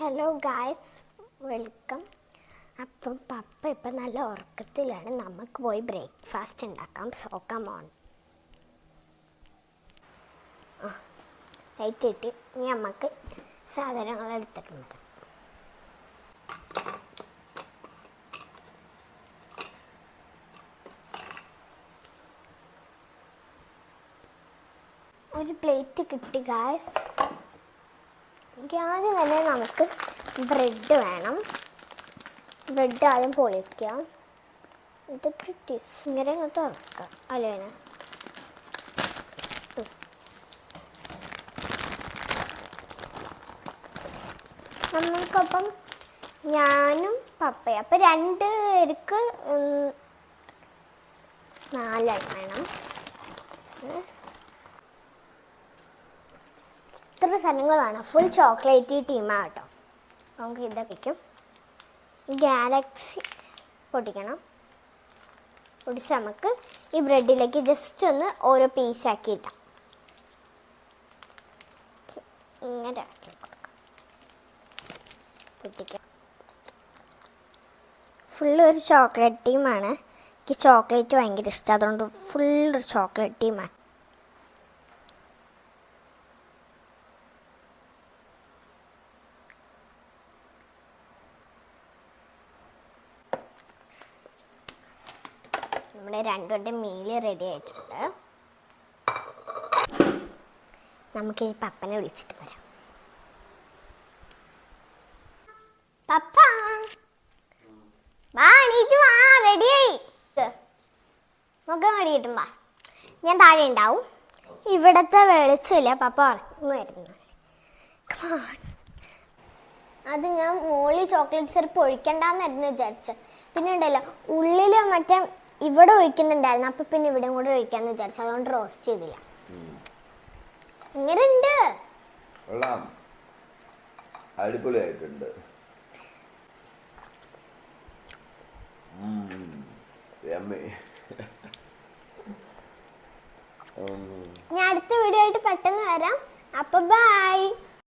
Hello guys, welcome. അപ്പം പപ്പ ഇപ്പം നല്ല ഉറക്കത്തിലാണ്. നമുക്ക് പോയി ബ്രേക്ക്ഫാസ്റ്റ് ഉണ്ടാക്കാം. സോക്കാം ഓൺ. ലൈറ്റ് ഇട്ട് ഇനി നമുക്ക് സാധനങ്ങൾ എടുത്തിട്ടുണ്ട്. ഒരു പ്ലേറ്റ് കിട്ടി ഗായ്സ്. ആദ്യം തന്നെ നമുക്ക് ബ്രെഡ് വേണം. ബ്രെഡ് ആദ്യം പൊളിക്കാം. ഇത് ഇങ്ങനെ തുറക്കാം. അല്ലേ, നമുക്കപ്പം ഞാനും പപ്പയും അപ്പം 2 പേർക്ക് 4 വേണം. ഇത്ര സാധനങ്ങൾ വേണം. ഫുൾ ചോക്ലേറ്റ് ടീമാണ് കേട്ടോ. നമുക്ക് ഇതൊക്കെ ഗാലക്സി പൊട്ടിക്കണം. പൊടിച്ച് നമുക്ക് ഈ ബ്രെഡിലേക്ക് ജസ്റ്റ് ഒന്ന് ഓരോ പീസാക്കി ഇടാം. ഇങ്ങനെ ആക്കി കൊടുക്കാം. പൊട്ടിക്കാം. ഫുള്ള് ഒരു ചോക്ലേറ്റ് ടീമാണ്. എനിക്ക് ചോക്ലേറ്റ് ഭയങ്കര ഇഷ്ടം, അതുകൊണ്ട് ഫുള്ള് ചോക്ലേറ്റ് ടീമാണ്. നമ്മുടെ 2 മീൽ റെഡി ആയിട്ടുണ്ട്. നമുക്ക് ഈ പപ്പനെ വിളിച്ചിട്ട് വരാം. പപ്പ വാ, എണീറ്റ് വാ, റെഡിയായി. മുഖം കടിയിട്ടും വാ, ഞാൻ താഴെ ഉണ്ടാവും. ഇവിടത്തെ വെളിച്ചമില്ല, പപ്പ ഉറങ്ങുമായിരുന്നു. അത് ഞാൻ മോളിൽ ചോക്ലേറ്റ് സിറപ്പ് ഒഴിക്കണ്ടെന്നായിരുന്നു വിചാരിച്ചത്. പിന്നെ ഉണ്ടല്ലോ ഉള്ളിൽ മറ്റേ ഇവിടെ ഒഴിക്കുന്നുണ്ടായിരുന്നു. അപ്പം പിന്നെ ഇവിടെ കൂടെ ഒഴിക്കാന്ന് വിചാരിച്ചു. അതുകൊണ്ട് റോസ്റ്റ് ചെയ്തില്ല. എങ്ങനെയുണ്ട്? അടിപൊളിയായിട്ടുണ്ട്. ഞാൻ അടുത്ത വീഡിയോ ആയിട്ട് പെട്ടെന്ന് വരാം. അപ്പൊ ബൈ.